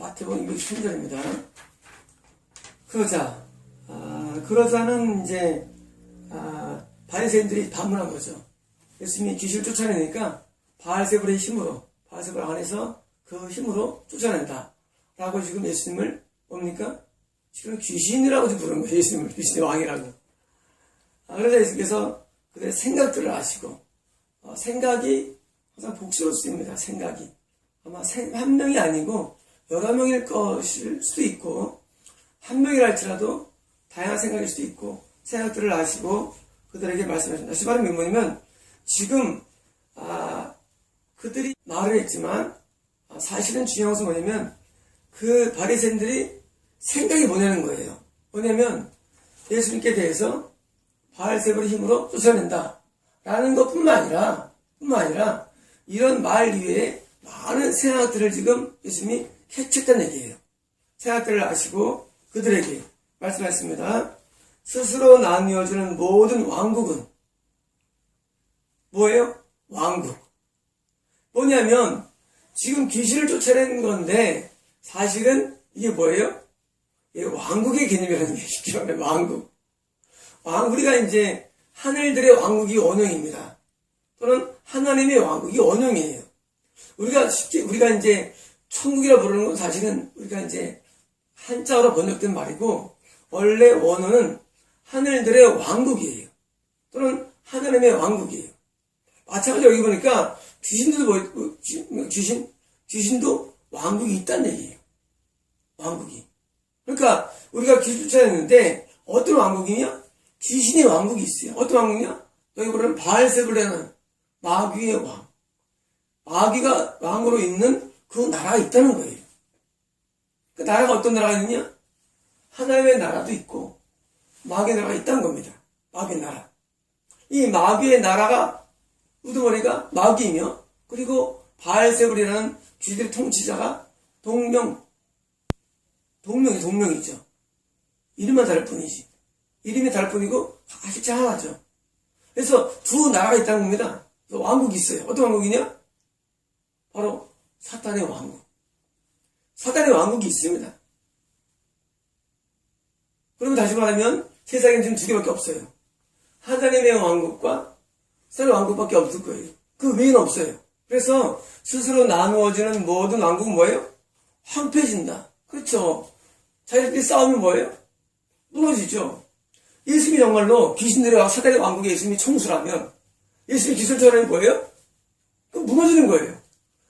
마태복음 213절입니다. 그러자는 이제 바리새인들이 반문한 거죠. 예수님이 귀신을 쫓아내니까 바알세불의 힘으로, 바알세불 안에서 그 힘으로 쫓아낸다 라고 지금 예수님을 뭡니까? 지금 귀신이라고 지금 부르는 거예요. 예수님을 귀신의 왕이라고. 그러자 예수님께서 그들의 생각들을 아시고, 생각이 항상 복수로 쓰입니다. 생각이 아마 한 명이 아니고 여러 명일 것일 수도 있고, 한 명이라 할지라도 다양한 생각일 수도 있고, 생각들을 아시고 그들에게 말씀하십니다. 다시 말하면 뭐냐면, 지금 그들이 말을 했지만 사실은 중요한 것은 뭐냐면, 그 바리새인들이 생각이 뭐냐는 거예요. 뭐냐면 예수님께 대해서 바알세불의 힘으로 쫓아낸다 라는 것뿐만 아니라 이런 말 이외에 많은 생각들을 지금 예수님이 캐치했다는 얘기예요. 생각들을 아시고 그들에게 말씀하셨습니다. 스스로 나뉘어지는 모든 왕국은 뭐예요? 왕국. 뭐냐면 지금 귀신을 쫓아내는 건데 사실은 이게 뭐예요? 이게 왕국의 개념이라는 게 쉽게 말하면 왕국. 우리가 이제 하늘들의 왕국이 원형입니다. 또는 하나님의 왕국이 원형이에요. 우리가 이제 천국이라 부르는 건 사실은 우리가 이제 한자어로 번역된 말이고, 원래 원어는 하늘들의 왕국이에요. 또는 하나님의 왕국이에요. 마찬가지로 여기 보니까 귀신도 왕국이 있다는 얘기예요. 왕국이. 그러니까 우리가 귀신 쫓아냈는데 어떤 왕국이냐? 귀신의 왕국이 있어요. 어떤 왕국이냐? 여기 보면 바알세불이라는 마귀의 왕. 마귀가 왕으로 있는 그 나라가 있다는 거예요. 그 나라가 어떤 나라가 있느냐? 하나님의 나라도 있고 마귀의 나라가 있다는 겁니다. 마귀의 나라. 이 마귀의 나라가 우두머리가 마귀이며, 그리고 바알세불이라는 귀들의 통치자가 동명이죠. 이름만 다를 뿐이지. 이름이 다를 뿐이고 다 실제 하나죠. 그래서 두 나라가 있다는 겁니다. 왕국이 있어요. 어떤 왕국이냐? 바로 사탄의 왕국. 사탄의 왕국이 있습니다. 그러면 다시 말하면 세상에는 지금 두 개밖에 없어요. 하나님의 왕국과 사탄의 왕국밖에 없을 거예요. 그 외에는 없어요. 그래서 스스로 나누어지는 모든 왕국은 뭐예요? 황폐해진다. 그렇죠. 자기들끼리 싸우면 뭐예요? 무너지죠. 예수님이 정말로 귀신들의 사단의 왕국에 예수님이 총수라면 예수님이 기술 전하는 뭐예요? 그럼 무너지는 거예요.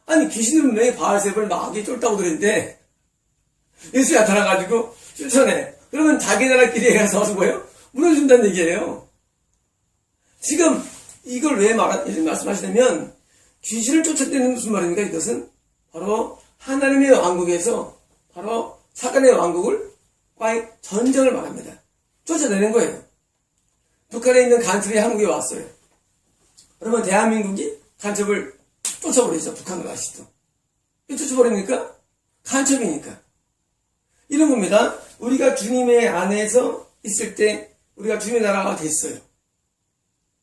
아니, 귀신들은 분명히 바알세불 마귀에 쫄다고 그랬는데 예수님이 나타나가지고 쫓아내. 그러면 자기 나라끼리 가서 뭐예요? 무너진다는 얘기예요. 지금 이걸 왜 예수님 말씀하시냐면, 귀신을 쫓아내는 무슨 말입니까? 이것은 바로 하나님의 왕국에서 바로 사탄의 왕국과의 전쟁을 말합니다. 쫓아내는 거예요. 북한에 있는 간첩이 한국에 왔어요. 그러면 대한민국이 간첩을 쫓아버리죠. 북한으로 아시죠? 왜 쫓아버립니까? 간첩이니까. 이런 겁니다. 우리가 주님의 안에서 있을 때 우리가 주님의 나라가 됐어요.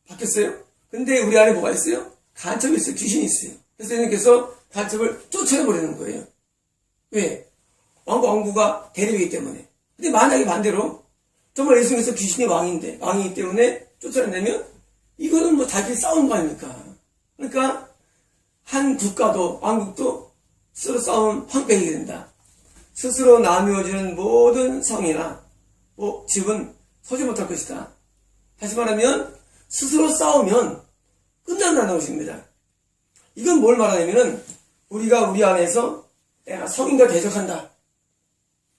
바뀌었어요? 근데 우리 안에 뭐가 있어요? 간첩이 있어요. 귀신이 있어요. 그래서 예수님께서 간첩을 쫓아내버리는 거예요. 왜? 왕구가 대립이기 때문에. 근데 만약에 반대로 정말 예수님께서 귀신의 왕이기 때문에 쫓아내면 이거는 뭐 자기 싸우는 거 아닙니까? 그러니까 한 국가도 왕국도 스스로 싸우면 황폐하게 된다. 스스로 나누어지는 모든 성이나 집은 서지 못할 것이다. 다시 말하면 스스로 싸우면 끝난다는 것입니다. 이건 뭘 말하냐면은 우리가 우리 안에서 내가 성인과 대적한다.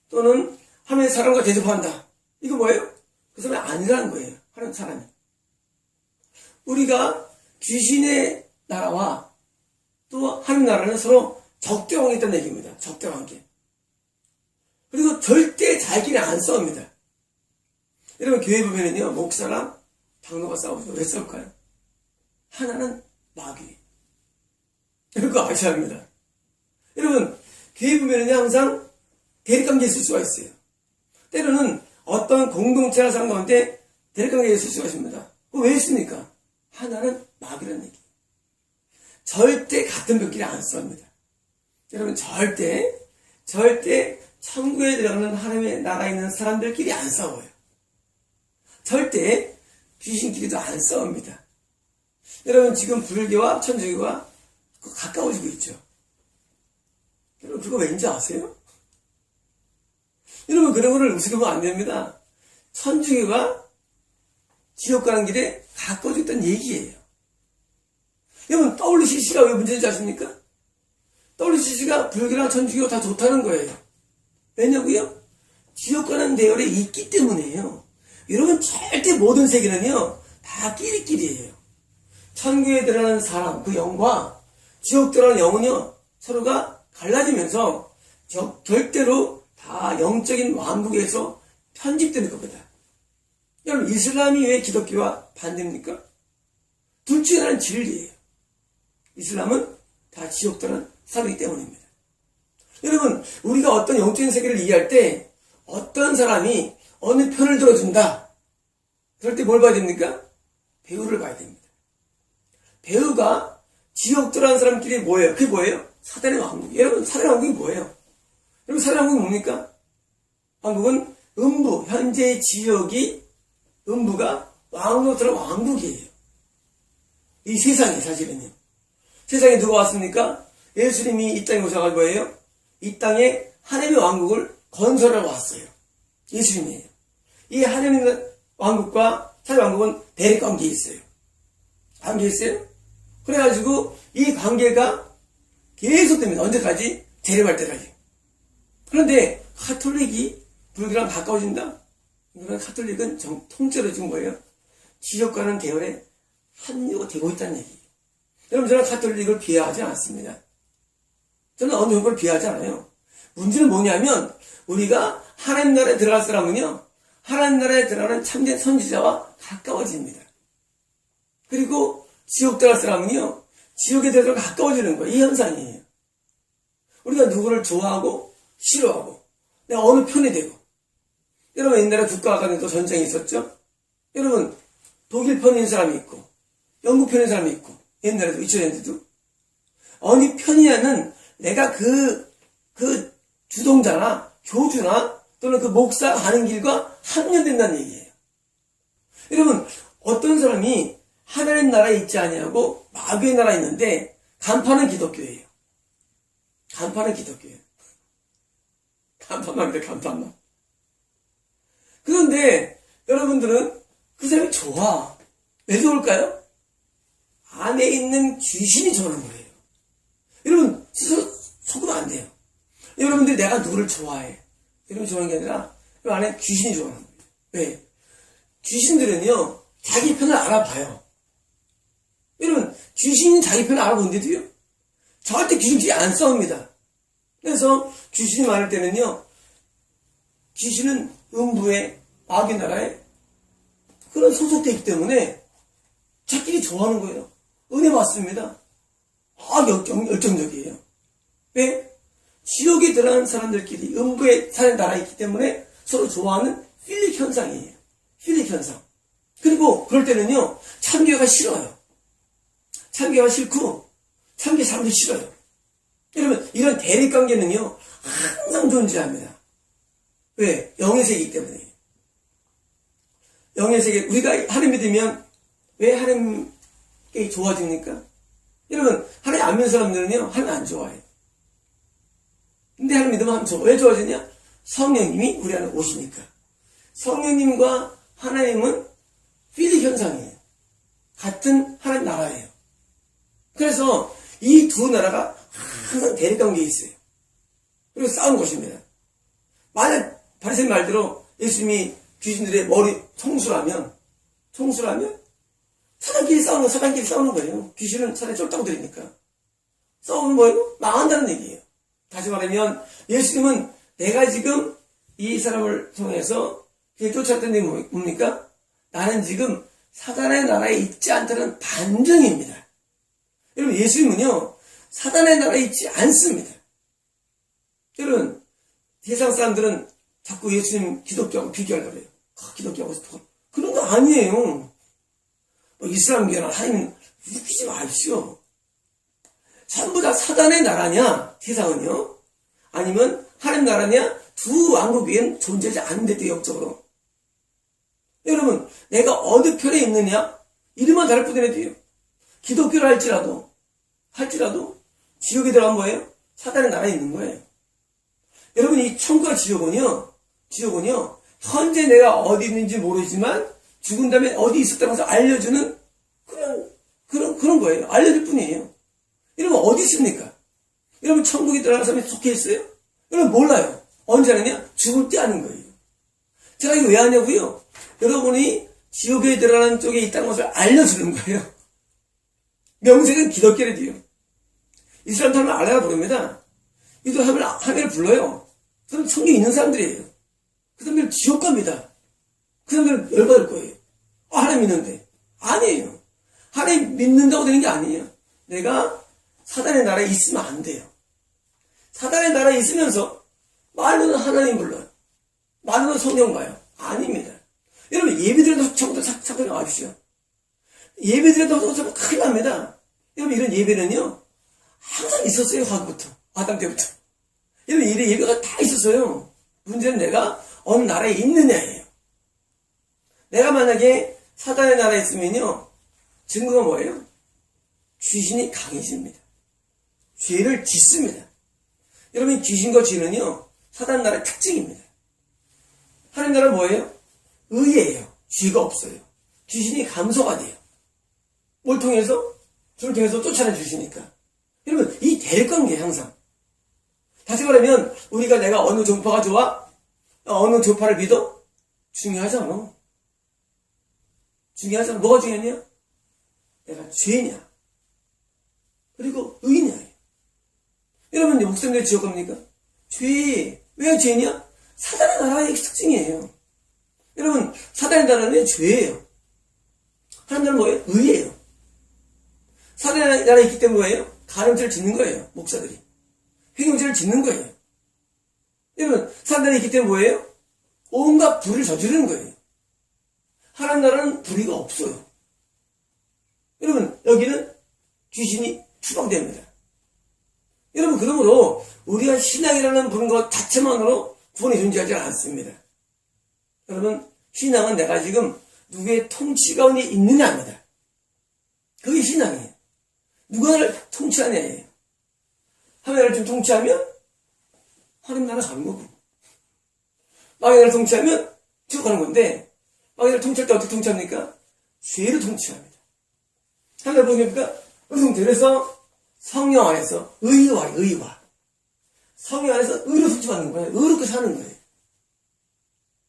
또는 하나님의 사람과 대적한다. 이거 뭐예요? 그 사람이 아니라는 거예요. 하나님 사람이. 우리가 귀신의 나라와 또 하나님 나라는 서로 적대관계 있다는 얘기입니다. 적대관계. 그리고 절대 자기끼리 안 싸웁니다. 여러분, 교회 보면은요, 목사랑 장로가 싸우죠. 왜 싸울까요? 하나는 마귀. 그거 아셔야 합니다. 여러분, 교회 보면은요, 항상 대립관계에 있을 수가 있어요. 때로는 어떤 공동체나 사람 가운데 대립관계에 있을 수가 있습니다. 그거 왜 있습니까? 하나는 마귀라는 얘기. 절대 같은 벽끼리 안 싸웁니다. 여러분, 절대 절대 천국에 들어가는 하나님의 나라에 있는 사람들끼리 안 싸워요. 절대 귀신끼리도 안 싸웁니다. 여러분 지금 불교와 천주교가 가까워지고 있죠. 여러분 그거 왠지 아세요? 여러분 그런 거를 우습게 보면 안 됩니다. 천주교가 지옥 가는 길에 가까워지고 있다는 얘기예요. 여러분 WCC가 왜 문제인지 아십니까? WCC가 불교랑 천주교 다 좋다는 거예요. 왜냐고요? 지옥 가는 대열에 있기 때문이에요. 여러분 절대 모든 세계는요 다 끼리끼리예요. 천국에 들어가는 사람 그 영과 지옥 들어가는 영은요 서로가 갈라지면서 절대로 다 영적인 왕국에서 편집되는 겁니다. 여러분 이슬람이 왜 기독교와 반대입니까? 둘 중에 하나는 진리예요. 이슬람은 다 지옥 들어가는 사람이기 때문입니다. 여러분 우리가 어떤 영적인 세계를 이해할 때 어떤 사람이 어느 편을 들어준다 그럴 때 뭘 봐야 됩니까? 배우를 봐야 됩니다. 배우가 지옥 들어간 사람끼리 뭐예요? 그게 뭐예요? 사단의 왕국. 여러분 사단의 왕국이 뭐예요? 여러분 사단의 왕국이 뭡니까? 왕국은 음부, 현재 지역이 음부가 왕국으로 들어간 왕국이에요. 이 세상이 사실은요. 세상에 누가 왔습니까? 예수님이 이 땅에 오셔가지고 뭐예요? 이 땅에 하나님의 왕국을 건설하러 왔어요. 예수님이에요. 이 하나님의 왕국과 사단의 왕국은 대립관계에 있어요. 관계에 있어요? 그래가지고 이 관계가 계속됩니다. 언제까지? 재림할 때까지. 그런데 가톨릭이 불교랑 가까워진다? 이거는 가톨릭은 통째로 지금 뭐예요? 지옥 가는 대열에 합류가 되고 있다는 얘기예요. 여러분 저는 가톨릭을 비하하지 않습니다. 저는 어느 정도를 비하하지 않아요. 문제는 뭐냐면 우리가 하나님 나라에 들어갈 사람은요 하나님 나라에 들어가는 참된 선지자와 가까워집니다. 그리고 지옥 들어갈 사람은요 지옥에 들어가 가까워지는 거예요. 이 현상이에요. 우리가 누구를 좋아하고 싫어하고 내가 어느 편이 되고 여러분 옛날에 국가 간에도 전쟁이 있었죠. 여러분 독일 편인 사람이 있고 영국 편인 사람이 있고 옛날에도 2000년대도 어느 편이냐는 내가 그 주동자나 교주나 또는 그 목사 가는 길과 합류된다는 얘기예요. 여러분 어떤 사람이 하나님 나라에 있지 아니하고 마귀의 나라에 있는데 간판은 기독교예요. 간판은 기독교예요. 간판만. 그런데 여러분들은 그 사람이 좋아. 왜 좋을까요? 안에 있는 귀신이 좋아하는 거예요. 여러분 스스로 속으면 안 돼요. 여러분들이 내가 누구를 좋아해. 여러분 좋아하는 게 아니라 그 안에 귀신이 좋아하는 거예요. 왜? 귀신들은요 자기 편을 알아봐요. 여러분 귀신은 자기 편을 알아본데도요 절대 귀신끼리 안 싸웁니다. 그래서 귀신이 많을 때는요 귀신은 음부의 마귀 나라에 그런 소속되어 있기 때문에 자기들이 좋아하는 거예요. 은혜 받습니다. 열정적이에요. 왜? 지옥에 들어간 사람들끼리 음부에 사는 나라에 있기 때문에 서로 좋아하는 필릭 현상이에요. 필릭 현상. 그리고 그럴 때는요 참교가 싫어요. 참교가 싫고 참교 사람들이 싫어요. 여러분 이런 대립관계는요 항상 존재합니다. 왜? 영의 세계이기 때문에. 영의 세계 우리가 하나님 믿으면 왜 하나님께 좋아집니까? 여러분 하나님 안 믿는 사람들은요 하나님 안 좋아해요. 근데 하나님 믿으면 하나님 좋아. 왜 좋아지냐? 성령님이 우리 안에 오시니까. 성령님과 하나님은 필릭 현상이에요. 같은 하나님 나라예요. 그래서 이 두 나라가 항상 대립관계에 있어요. 그리고 싸운 것입니다. 만약 바리새인 말대로 예수님이 귀신들의 머리 총수라면 사단끼리 싸우는 거예요. 귀신은 사단에 쫄딱 들이니까. 싸우는 거예요? 망한다는 얘기예요. 다시 말하면 예수님은 내가 지금 이 사람을 통해서 쫓아왔던 게 뭡니까? 나는 지금 사단의 나라에 있지 않다는 반증입니다. 여러분 예수님은요 사단의 나라에 있지 않습니다. 여러분 세상 사람들은 자꾸 예수님 기독교하고 비교하려고 해요. 기독교하고 그런 거 아니에요. 이슬람교나 하나님 웃기지 마십시오. 전부 다 사단의 나라냐 세상은요? 아니면 하나님 나라냐? 두 왕국 위엔 존재하지 않는데 영적으로. 여러분, 내가 어느 편에 있느냐? 이름만 다를 뿐이라도요. 기독교를 할지라도 지옥에 들어간 뭐예요? 사단의 나라에 있는 거예요. 여러분, 이 천국과 지옥은요, 현재 내가 어디 있는지 모르지만 죽은 다음에 어디 있었다고 해서 알려주는 그런 거예요. 알려줄 뿐이에요. 여러분, 어디 있습니까? 여러분, 천국에 들어가는 사람이 속해 있어요? 여러분, 몰라요. 언제 하느냐? 죽을 때 하는 거예요. 제가 이거 왜 하냐고요? 여러분이 지옥에 들어가는 쪽에 있다는 것을 알려주는 거예요. 명색은 기독교래도요. 이스라엘 사람을 알아야 부릅니다. 이들 하나님을 불러요. 그 사람 천국에 있는 사람들이에요. 그 사람들 지옥 갑니다. 그 사람들 열받을 거예요. 하나님 믿는데. 아니에요. 하나님 믿는다고 되는 게 아니에요. 내가 사단의 나라에 있으면 안 돼요. 사단의 나라에 있으면서 말로는 하나님 불러요. 말로는 성경 봐요. 아닙니다. 여러분, 예배드려도 처음부터 잠깐 나와주시오. 예배드려도 처음부터 큰일 납니다. 여러분, 이런 예배는요, 항상 있었어요. 과거부터. 아담 때부터. 여러분, 이런 예배가 다 있었어요. 문제는 내가 어느 나라에 있느냐예요. 내가 만약에 사단의 나라에 있으면요, 증거가 뭐예요? 귀신이 강해집니다. 죄를 짓습니다. 여러분, 귀신과 죄는요, 사단 나라의 특징입니다. 하나님 나라는 뭐예요? 의예요. 죄가 없어요. 귀신이 감소가 돼요. 뭘 통해서? 주를 통해서 쫓아내 주시니까. 여러분, 이 대립관계예요, 항상. 다시 말하면, 내가 어느 종파가 좋아? 어느 종파를 믿어? 중요하잖아. 뭐가 중요하냐? 내가 죄냐? 그리고 의냐? 여러분, 목사님들 지옥 갑니까? 죄. 왜 죄냐? 사단의 나라의 특징이에요. 여러분, 사단의 나라는 죄예요. 하나님 나라는 뭐예요? 의예요. 사단의 나라에 있기 때문에 뭐예요? 가늠죄를 짓는 거예요. 목사들이. 횡령죄를 짓는 거예요. 여러분, 사단의 나라에 있기 때문에 뭐예요? 온갖 불을 저지르는 거예요. 하나님 나라는 불의가 없어요. 여러분, 여기는 귀신이 추방됩니다. 여러분, 그러므로 우리가 신앙이라는 부른 것 자체만으로 구원이 존재하지 않습니다. 여러분, 신앙은 내가 지금 누구의 통치 가운데 있느냐입니다. 그게 신앙이에요. 누가 나를 통치하냐예요. 하나님을 좀 통치하면 하나님 나라 가는 거고, 마귀 나라를 통치하면 지옥 가는 건데, 마귀 나라를 통치할 때 어떻게 통치합니까? 죄를 통치합니다. 하나님 보니까 그래서 성령 안에서 의와 성령 안에서 의로 통치받는 거예요. 의롭게 사는 거예요.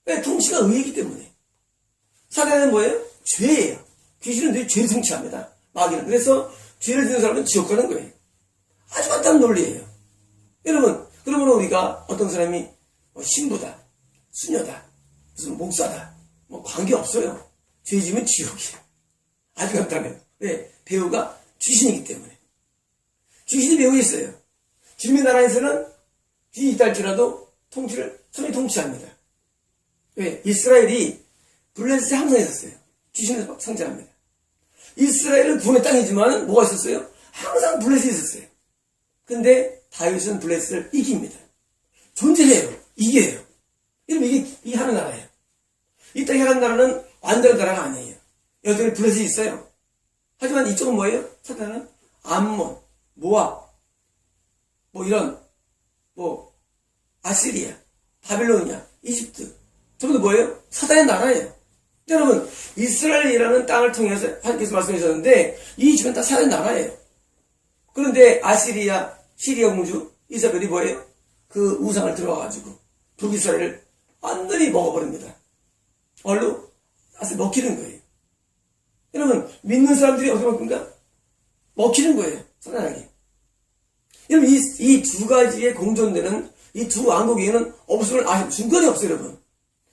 왜? 통치가 의이기 때문에. 사단은 뭐예요? 죄예요. 귀신은 죄를 통치합니다. 마귀는. 그래서 죄를 지는 사람은 지옥 가는 거예요. 아주 간단한 논리예요. 여러분, 그러면 우리가 어떤 사람이 신부다, 수녀다, 무슨 목사다, 관계없어요. 죄 지면 지옥이에요. 아주 간단해요. 왜? 배우가 귀신이기 때문에. 귀신이 배우에 있어요. 주님의 나라에서는 귀신이 있다 할지라도 성령이 통치합니다. 왜? 이스라엘이 블레셋이 항상 있었어요. 귀신에서 성장합니다. 이스라엘은 구원의 땅이지만 뭐가 있었어요? 항상 블레셋이 있었어요. 근데 다윗은 블레셋을 이깁니다. 존재해요. 이겨요. 이러면 이게 하는 나라예요. 이 땅에 하는 나라는 완전한 나라가 아니에요. 여전히 블레셋이 있어요. 하지만 이쪽은 뭐예요? 사탄은 암몬, 모압, 아시리아, 바빌로니아, 이집트, 전부 다 뭐예요? 사단의 나라예요. 여러분, 이스라엘이라는 땅을 통해서 하나님께서 말씀해 주셨는데 이 주변 다 사단의 나라예요. 그런데 아시리아, 시리아 공주 이사벨이 뭐예요? 그 우상을 들어와가지고 북이스라엘을 완전히 먹어버립니다. 얼로 먹히는 거예요. 여러분, 믿는 사람들이 어떻게 먹습니까? 먹히는 거예요. 사단에게. 여러분, 이 두 가지의 공존되는 이 두 왕국에는 없음을 중간이 없어요, 여러분.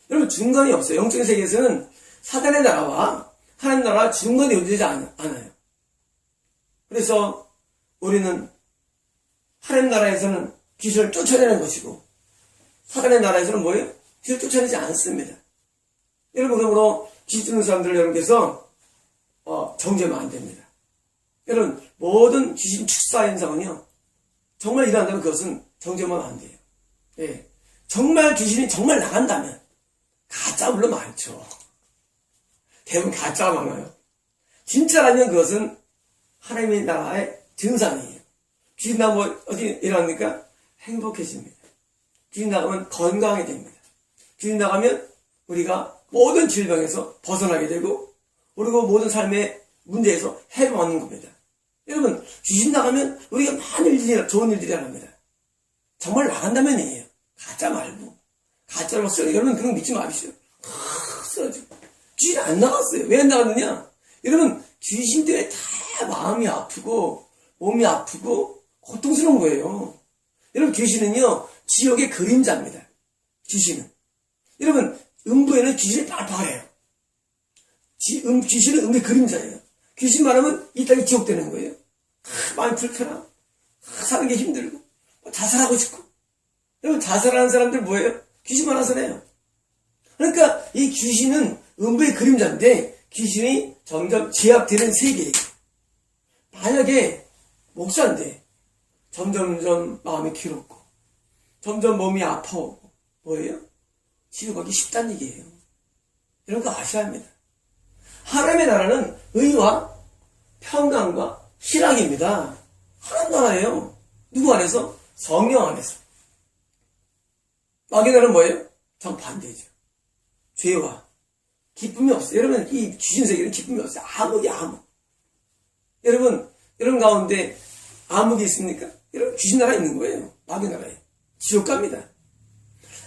여러분, 중간이 없어요. 영적인 세계에서는 사단의 나라와 하나님 나라와 중간이 존재하지 않아요. 그래서 우리는 하나님 나라에서는 귀신을 쫓아내는 것이고 사단의 나라에서는 뭐예요? 귀신을 쫓아내지 않습니다. 여러분, 그러므로 귀신 쫓는 사람들 여러분께서 정죄하면 안 됩니다. 여러분, 모든 귀신 축사 현상은요, 정말 일어난다면 그것은 정죄하면 안 돼요. 예. 정말 귀신이 정말 나간다면 가짜 물론 많죠. 대부분 가짜가 많아요. 진짜라면 그것은 하나님의 나라의 증상이에요. 귀신 나가면 어디 일어납니까? 행복해집니다. 귀신 나가면 건강하게 됩니다. 귀신 나가면 우리가 모든 질병에서 벗어나게 되고 그리고 모든 삶의 문제에서 해를 얻는 겁니다. 여러분 귀신 나가면 우리가 많은 일들이 좋은 일들이 일어납니다. 정말 나간다면이에요. 가짜 말고 가짜로 쓰여. 여러분 그런 거 믿지 마십시오. 쓰러지고 귀신 안 나갔어요. 왜 안 나갔느냐? 여러분 귀신 때문에 다 마음이 아프고 몸이 아프고 고통스러운 거예요. 여러분 귀신은요 지옥의 그림자입니다. 귀신은 여러분 음부에는 귀신이 빠르해요. 귀신은 음부의 그림자예요. 귀신 말하면 이 땅이 지옥 되는 거예요. 많이 불편하고 사는 게 힘들고 자살하고 싶고. 여러분 자살하는 사람들 뭐예요? 귀신 많아서 해요. 그러니까 이 귀신은 음부의 그림자인데 귀신이 점점 제압되는 세계예요. 만약에 목사인데 점점 마음이 괴롭고 점점 몸이 아파오고 뭐예요? 지옥 가기 쉽다는 얘기예요. 이런 거 아셔야 합니다. 하나님의 나라는 의와 평강과 희락입니다. 하나님 나라예요. 누구 안에서? 성령 안에서. 마귀 나라는 뭐예요? 정반대죠. 죄와 기쁨이 없어요. 여러분 이 귀신 세계는 기쁨이 없어요. 암흑. 여러분 가운데 암흑이 있습니까? 여러분 귀신 나라에 있는 거예요. 마귀 나라에. 지옥 갑니다.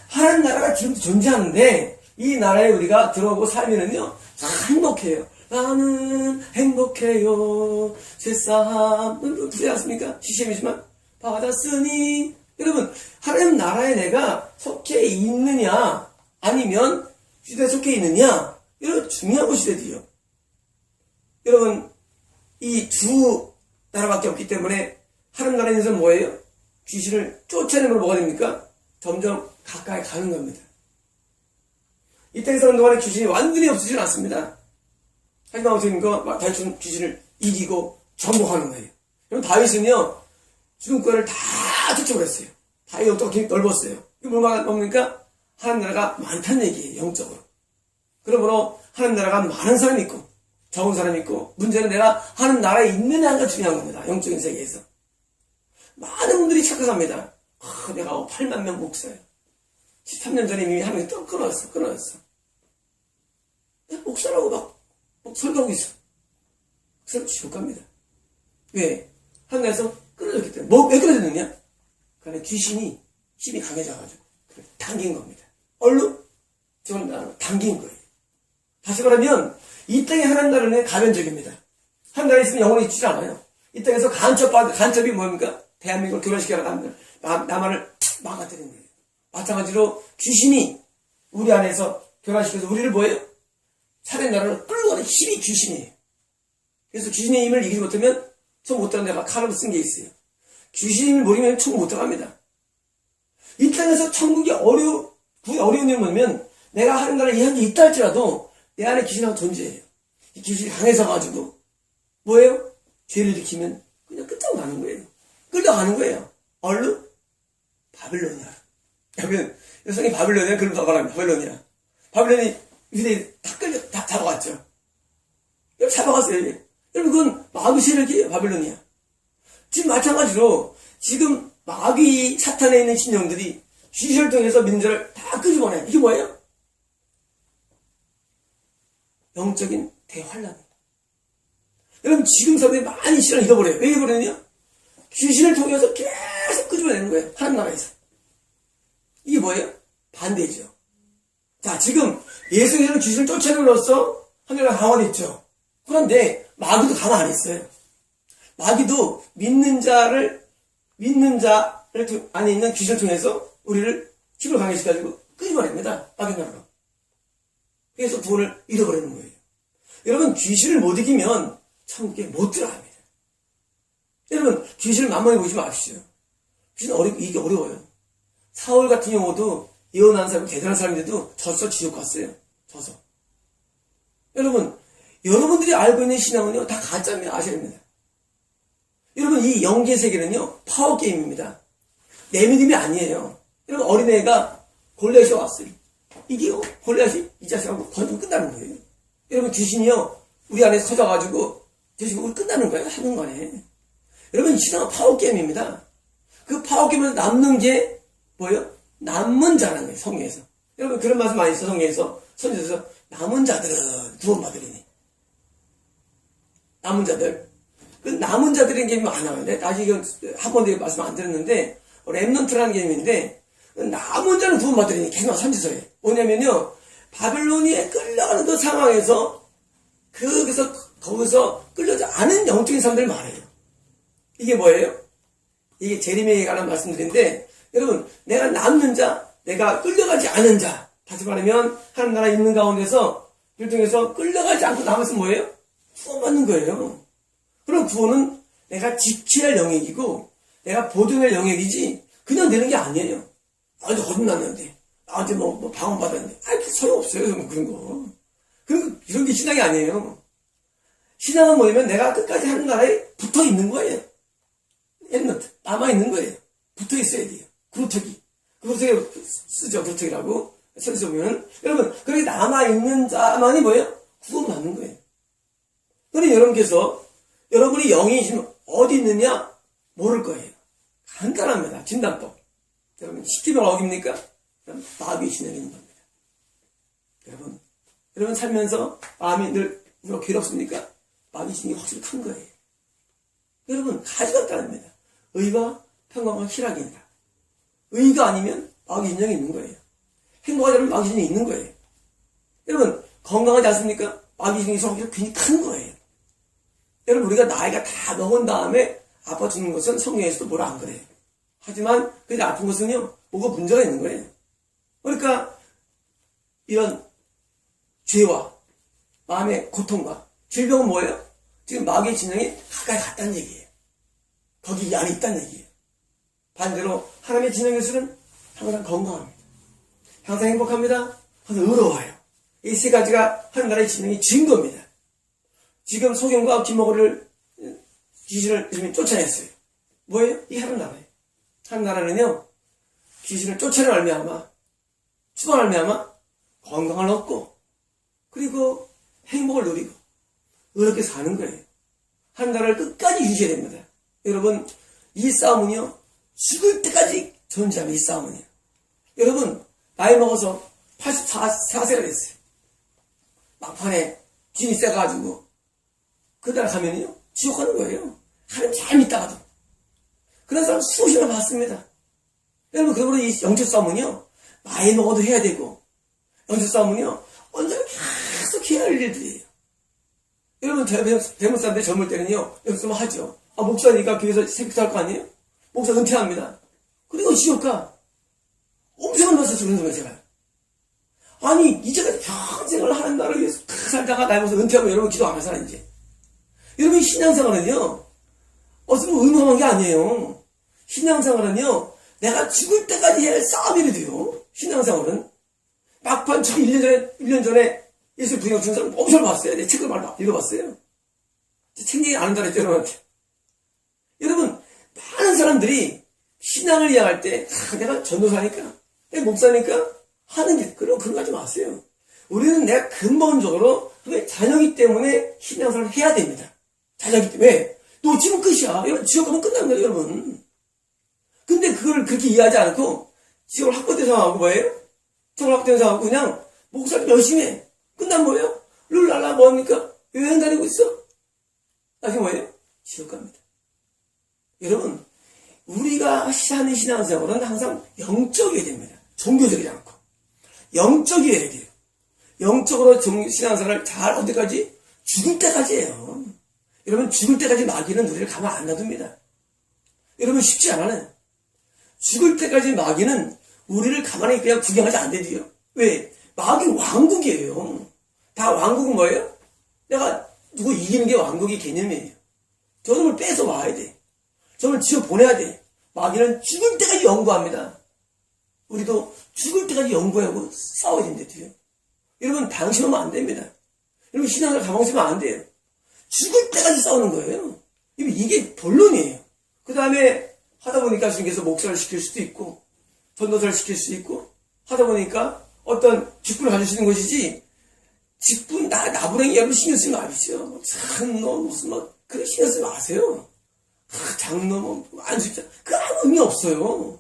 하나님 나라가 지금도 존재하는데 이 나라에 우리가 들어오고 살면은요 참 행복해요. 나는 행복해요. 새삼은 그렇지 않습니까? 시샘이지만 받았으니. 여러분 하나님 나라에 내가 속해 있느냐 아니면 시대에 속해 있느냐 이런 중요한 것이래요. 여러분 이 두 나라밖에 없기 때문에 하나님 나라에서 뭐예요? 귀신을 쫓아내면 뭐가 됩니까? 점점 가까이 가는 겁니다. 이 땅에 사는 동안에 귀신이 완전히 없어지진 않습니다. 하지만 어떻게 다윗은 귀신을 이기고 정복하는 거예요. 그럼 다윗은요 주둔권을 다 쫓아버렸어요. 다윗이 어떻게 넓었어요. 이거 뭡니까? 하나님 나라가 많다는 얘기예요. 영적으로. 그러므로 하나님 나라가 많은 사람이 있고 적은 사람이 있고 문제는 내가 하나님 나라에 있느냐가 중요한 겁니다. 영적인 세계에서. 많은 분들이 착각합니다. 내가 8만 명 목사예요. 13년 전에 이미 한 명이 또 끊어졌어. 목사라고 막 설교하고 있어. 그 사람 지옥 갑니다. 왜? 하늘에서 끊어졌기 때문에. 왜 끊어졌느냐? 그러니까 귀신이 힘이 강해져가지고 당긴 겁니다. 얼른 저는 당긴 거예요. 다시 말하면 이 땅에 하나님 나라는 가변적입니다. 하나님 나라에 있으면 영원히 있지 않아요. 이 땅에서 간첩이 뭡니까? 대한민국을 교란시키라고 합니다. 남한을 막아뜨리는 거예요. 마찬가지로 귀신이 우리 안에서 교란시켜서 우리를 뭐예요? 살인 나라를 끌고 가는 힘이 귀신이에요. 그래서 귀신의 힘을 이기지 못하면 총 못 들어가는 데가 칼로 쓴 게 있어요. 귀신의 힘을 모르면 총 못 들어갑니다. 이 땅에서 천국이 어려운 일은 뭐냐면 내가 하는 나라에 이 현재 있다 할지라도 내 안에 귀신하고 존재해요. 이 귀신이 강해져가지고 뭐예요? 죄를 일으키면 그냥 끝장고 나는 거예요. 끌려가는 거예요. 얼른 바빌론이야. 여러분 여성이 바빌론이야. 그럼 더 말합니다. 바빌론이야. 바빌론이 유대인 다 잡아갔죠. 여러분 잡아갔어요. 여러분 그건 마귀 세력이에요. 바빌론이야. 지금 마찬가지로 지금 마귀 사탄에 있는 신령들이 귀신을 통해서 민들을 다 끄집어내. 이게 뭐예요? 영적인 대환란입니다. 여러분 지금 사람들이 많이 신을 잃어버려요. 왜 잃어버리느냐? 귀신을 통해서 계속 끄집어내는 거예요. 하나님 나라에서. 이게 뭐예요? 반대죠. 자 지금 예수님은 귀신을 쫓아내면서 하늘나라 강화됐죠. 그런데 마귀도 강화 안 했어요. 마귀도 믿는 자를 안에 있는 귀신을 통해서 우리를 힘을 강해시켜가지고 끄집어냅니다. 마귀 나라로. 그래서 구원을 잃어버리는 거예요. 여러분 귀신을 못 이기면 천국에 못 들어갑니다. 여러분 귀신을 만만히 보지 마십시오. 귀신 이게 어려워요. 사울 같은 경우도 예언하는 사람, 대단한 사람인데도 져서 지옥 갔어요. 져서. 여러분들이 알고 있는 신앙은요 다 가짜입니다. 아셔야 됩니다. 여러분 이 영계 세계는요 파워게임입니다. 내 믿음이 아니에요. 여러분, 어린애가 골리앗이 왔어요. 이게요, 골리앗이 이 자식하고 던지면 끝나는 거예요. 여러분, 귀신이요, 우리 안에 서져가지고, 대신 우리 끝나는 거예요. 하는 거네. 여러분, 신앙은 파워게임입니다. 그 파워게임에서 남는 게 뭐예요? 남은 자라는 거예요, 성경에서. 여러분, 그런 말씀 많이 있어, 성경에서. 선지서에서 남은 자들은 구원받으리니. 남은 자들. 그 남은 자들의 게임이 많아요. 아직 한 번도 말씀 안 드렸는데, 렘넌트라는 게임인데, 남은 자는 구원받으리니 계속 선지서에. 뭐냐면요, 바빌론에 끌려가는 그 상황에서, 거기서 끌려지 않은 영적인 사람들이 많아요. 이게 뭐예요? 이게 제리미야에 관한 말씀드린데, 여러분, 내가 남는 자, 내가 끌려가지 않은 자, 다시 말하면, 하나님 나라 있는 가운데서, 결정해서 끌려가지 않고 남았으면 뭐예요? 구원받는 거예요. 그럼 구원은 내가 지켜야 할 영역이고, 내가 보존할 영역이지, 그냥 되는 게 아니에요. 나한테 거듭났는데, 나한테 방언받았는데, 소용없어요, 그런 거. 이런 게 신앙이 아니에요. 신앙은 뭐냐면 내가 끝까지 하는 나라에 붙어 있는 거예요. 남아있는 거예요. 붙어 있어야 돼요. 그루터기. 그루터기 쓰죠, 그루터기라고. 선에서 보면. 여러분, 그렇게 남아있는 자만이 뭐예요? 구원받는 거예요. 그런데 여러분께서, 여러분이 영이 지금 어디 있느냐? 모를 거예요. 간단합니다. 진단법. 여러분, 시키면 어깁니까? 마귀의 진영이 있는 겁니다. 여러분 살면서 마음이 늘 괴롭습니까? 마귀의 진영이 확실히 큰 거예요. 여러분, 가지가 따릅니다. 의와 평강과 희락이니라. 의가 아니면 마귀의 진영이 있는 거예요. 행복하지 않으면 마귀의 진영이 있는 거예요. 여러분, 건강하지 않습니까? 마귀의 진영이 확실히 굉장히 큰 거예요. 여러분, 우리가 나이가 다 먹은 다음에 아파 죽는 것은 성경에서도 뭐라 안 그래요. 하지만 그게 아픈 것은요, 뭐가 문제가 있는 거예요. 그러니까 이런 죄와 마음의 고통과 질병은 뭐예요? 지금 마귀의 진영이 가까이 갔다는 얘기예요. 거기 이 안에 있다는 얘기예요. 반대로 하나님의 진영에서는 항상 건강합니다. 항상 행복합니다. 항상 의로워요. 이 세 가지가 하나님의 진영의 증거입니다. 지금 소경과 김목을 귀신을 요즘에 쫓아냈어요. 뭐예요? 이 하나님 나라예요. 하나님 나라는요, 귀신을 쫓아내 말미암아, 추방할 말미암아 건강을 얻고, 그리고 행복을 누리고, 이렇게 사는 거예요. 하나님 나라를 끝까지 유지해야 됩니다. 여러분, 이 싸움은요, 죽을 때까지 존재하는 이 싸움은요. 여러분, 나이 먹어서 84세가 됐어요. 막판에 진이 세가지고, 그날 가면요, 지옥 가는 거예요. 하나님 잘 믿다가도. 그런 사람 수시나 봤습니다. 여러분, 그러므로 이 영적 싸움은요, 나이 먹어도 해야 되고, 영적 싸움은요, 언제나 계속 해야 할 일들이에요. 여러분, 대문 사람들 젊을 때는요, 영적 싸움 하죠. 목사니까 교회에서 생각할 거 아니에요? 목사 은퇴합니다. 그리고 지옥 가. 엄청난 맛을 주는 거예요, 제가. 아니, 이제까지 평생을 하는 나라를 위해서 다 살다가 나이 먹어서 은퇴하면 여러분 기도 안 하잖아, 이제. 여러분, 신앙생활은요, 어쩌면 의무한 게 아니에요. 신앙생활은요, 내가 죽을 때까지 해야 할 싸움이 돼요. 신앙생활은. 막판 저 1년 전에 예수 부인을 준 사람 엄청 봤어요. 내 책을 많이 읽어봤어요. 책 얘기 안 한다 그랬죠, 여러분한테. 여러분, 많은 사람들이 신앙을 이해할 때, 내가 전도사니까, 내가 목사니까 하는 게, 그런 거 하지 마세요. 우리는 내가 근본적으로, 자녀이기 때문에 신앙생활을 해야 됩니다. 자녀이기 때문에. 왜? 놓치면 끝이야. 여러분, 지옥 가면 끝나는 거예요, 여러분. 근데 그걸 그렇게 이해하지 않고, 지옥을 학교대 생각하고 뭐예요? 지옥을 학교대 생각하고 그냥, 목사님 열심히 해. 끝나면 뭐예요? 룰랄라 뭐합니까? 여행 다니고 있어. 나중에 뭐예요? 지옥 갑니다. 여러분, 우리가 하는 신앙생활은 항상 영적이어야 됩니다. 종교적이지 않고. 영적이어야 돼요. 영적으로 신앙생활을 잘 어디까지? 죽을 때까지 해요. 여러분, 죽을 때까지 마귀는 우리를 가만 안 놔둡니다. 여러분, 쉽지 않아요. 죽을 때까지 마귀는 우리를 가만히 그냥 구경하지 않대요. 왜? 마귀 왕국이에요. 다 왕국은 뭐예요? 내가 누구 이기는 게 왕국의 개념이에요. 저놈을 뺏어 와야 돼. 저놈을 지어 보내야 돼. 마귀는 죽을 때까지 연구합니다. 우리도 죽을 때까지 연구하고 싸워야 된대요. 여러분, 방심하면 안 됩니다. 여러분, 신앙을 가방심하면 안 돼요. 죽을 때까지 싸우는 거예요. 이게 본론이에요. 그 다음에 하다 보니까 주님께서 목사를 시킬 수도 있고, 전도사를 시킬 수 있고 하다 보니까 어떤 직분을 가지시는 것이지 직분 나부랭이 여러분 신경 쓰지 마십시오. 장로 무슨 그런 신경 쓰지 마세요. 장로 안수자 그 아무 의미 없어요.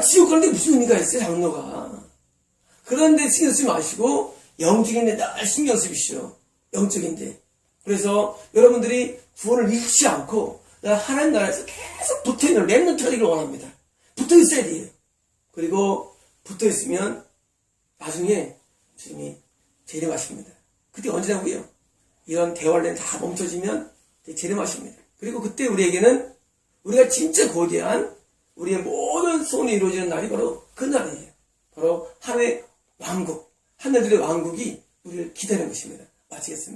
지옥 가는데 무슨 의미가 있어요 장로가. 그런데 신경 쓰지 마시고 영적인데 늘 신경 쓰십시오. 영적인데. 그래서 여러분들이 구원을 잃지 않고 하나님 나라에서 계속 붙어있는 렘넌트가 되기를 원합니다. 붙어있어야 돼요. 그리고 붙어있으면 나중에 주님이 재림하십니다. 그때 언제냐고요? 이런 대화를 다 멈춰지면 재림하십니다. 그리고 그때 우리에게는 우리가 진짜 거대한 우리의 모든 소원이 이루어지는 날이 바로 그 날이에요. 바로 하늘의 왕국, 하늘들의 왕국이 우리를 기다리는 것입니다. 마치겠습니다.